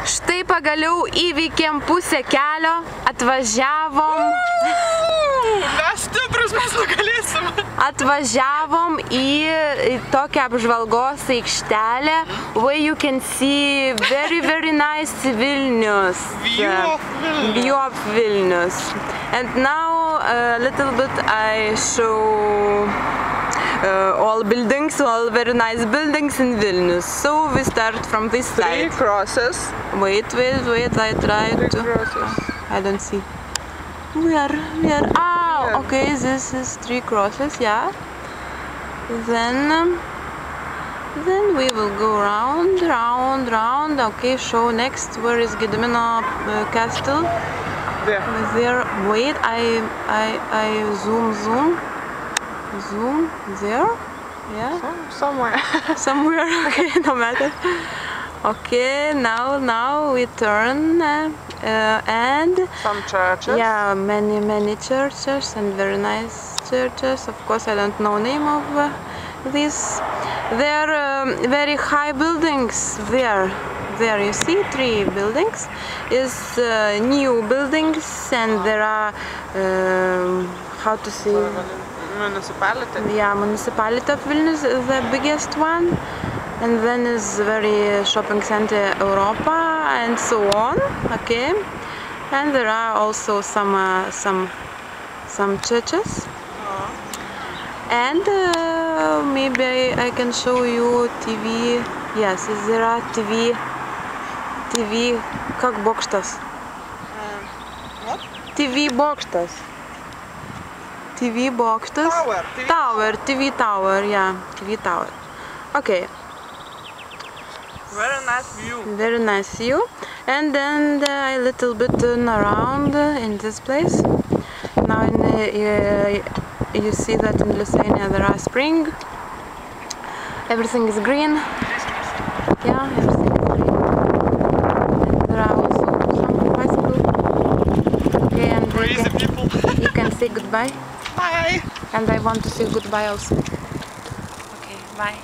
Štai pagaliau įveikėm pusę kelio, atvažiavom. Mes stiprus, mes nugalėsim. Atvažiavom į tokią apžvalgos aikštelę, where you can see very nice Vilnius. View of Vilnius. And now a little bit I show all buildings, all very nice buildings in Vilnius. So we start from this side. 3 crosses. Wait, I try to... I don't see. Where? Ah, okay, this is 3 crosses, yeah. Then we will go round. Okay, show next. Where is Gedimino Castle? There. Wait, I zoom. There? Yeah? Somewhere, okay, no matter. Okay, now we turn and some churches. Yeah, many churches and very nice churches. Of course, I don't know name of this. There are very high buildings there. There you see 3 buildings. Is new buildings, and there are how to say. Municipality. Yeah, municipality of Vilnius is the biggest one, and then is very shopping center Europa and so on. Okay, and there are also some churches, and maybe I can show you TV. Yes, there are TV. Как бокштас? What? TV бокштас. TV boxes. TV tower, yeah, TV tower. Okay. Very nice view. Very nice view. And then a little bit turn around in this place. Now you see that in Lithuania there are spring. Everything is green. Yeah, everything is green. And there are also some bicycles. Okay, and Crazy people. You can say goodbye. Bye. And I want to say goodbye also. Okay, bye.